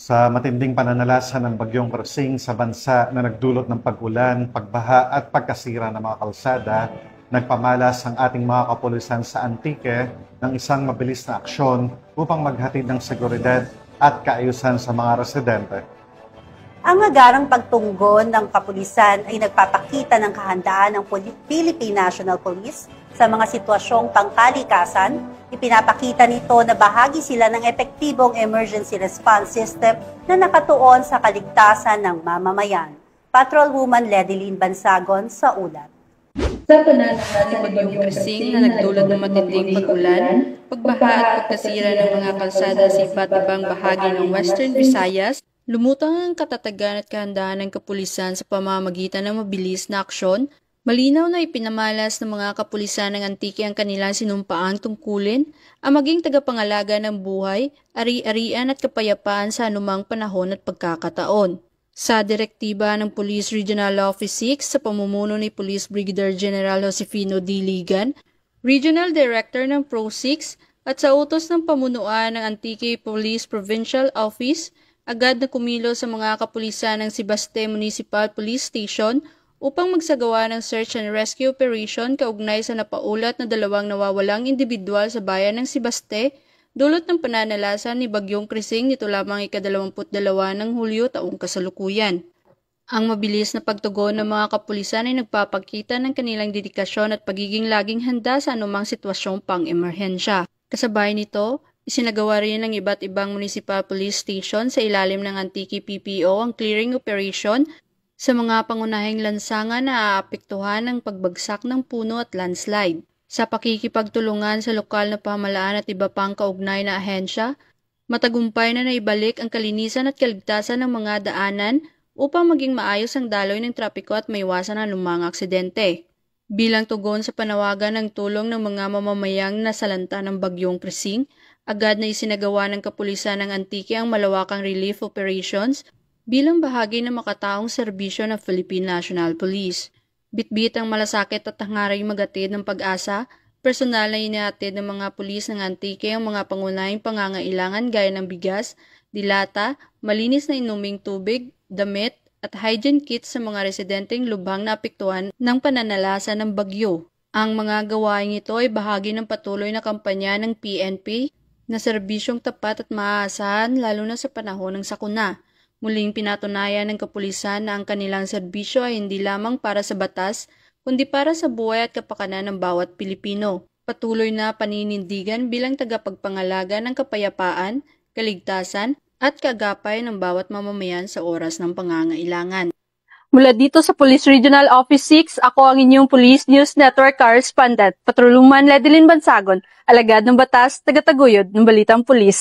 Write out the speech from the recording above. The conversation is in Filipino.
Sa matinding pananalasa ng bagyong Krasing sa bansa na nagdulot ng pag-ulan, pagbaha at pagkasira ng mga kalsada, nagpamalas ang ating mga kapulisan sa Antique ng isang mabilis na aksyon upang maghatid ng seguridad at kaayusan sa mga residente. Ang agarang pagtunggon ng kapulisan ay nagpapakita ng kahandaan ng Philippine National Police sa mga sitwasyong pangkalikasan. Ipinapakita nito na bahagi sila ng epektibong emergency response system na nakatuon sa kaligtasan ng mamamayan. Patrolwoman Ledilyn Bansagon sa ulat. Sa pananalasa ni Bagyong Krasing na nagdulot ng matinding pag-ulan, pagbaha at pagkasira ng mga kalsada sa iba't ibang bahagi ng Western Visayas, lumutang ang katatagan at kahandaan ng kapulisan sa pamamagitan ng mabilis na aksyon. Malinaw na ipinamalas ng mga kapulisan ng Antique ang kanilang sinumpaang tungkulin, ang maging tagapangalaga ng buhay, ari-arian at kapayapaan sa anumang panahon at pagkakataon. Sa direktiba ng Police Regional Office 6 sa pamumuno ni Police Brigadier General Josefino D. Ligan, Regional Director ng Pro-6 at sa utos ng pamunuan ng Antique Police Provincial Office, agad na kumilos sa mga kapulisan ng Sibaste Municipal Police Station upang magsagawa ng search and rescue operation kaugnay sa napaulat na 2 nawawalang individual sa bayan ng Sibaste, dulot ng pananalasa ni Bagyong Krasing nito lamang ika-22 ng Hulyo taong kasalukuyan. Ang mabilis na pagtugon ng mga kapulisan ay nagpapakita ng kanilang dedikasyon at pagiging laging handa sa anumang sitwasyong pang-emerhensya. Kasabay nito, isinagawa rin ng iba't ibang municipal police station sa ilalim ng Antique PPO ang clearing operation sa mga pangunahing lansangan na aapektuhan ng pagbagsak ng puno at landslide. Sa pakikipagtulungan sa lokal na pamahalaan at iba pang kaugnay na ahensya, matagumpay na naibalik ang kalinisan at kaligtasan ng mga daanan upang maging maayos ang daloy ng trapiko at maiwasan ang lumang aksidente. Bilang tugon sa panawagan ng tulong ng mga mamamayang nasalanta ng Bagyong Krasing, agad na isinagawa ng kapulisan ng Antique ang malawakang relief operations bilang bahagi ng makataong serbisyo ng Philippine National Police. Bitbit ang malasakit at hangaring magatid ng pag-asa, personal na inihatid ng mga pulis ng Antique ang mga pangunahing pangangailangan gaya ng bigas, dilata, malinis na inuming tubig, damit, at hygiene kits sa mga residenteng lubhang naapektuhan ng pananalasa ng bagyo. Ang mga gawaing ito ay bahagi ng patuloy na kampanya ng PNP na serbisyong tapat at maaasahan lalo na sa panahon ng sakuna. Muling pinatunayan ng kapulisan na ang kanilang serbisyo ay hindi lamang para sa batas, kundi para sa buhay at kapakanan ng bawat Pilipino. Patuloy na paninindigan bilang tagapagpangalaga ng kapayapaan, kaligtasan, at kaagapay ng bawat mamamayan sa oras ng pangangailangan. Mula dito sa Police Regional Office 6, ako ang inyong Police News Network Correspondent, Patrolwoman Ledilyn Bansagon, alagad ng batas, tagataguyod ng Balitang Pulis.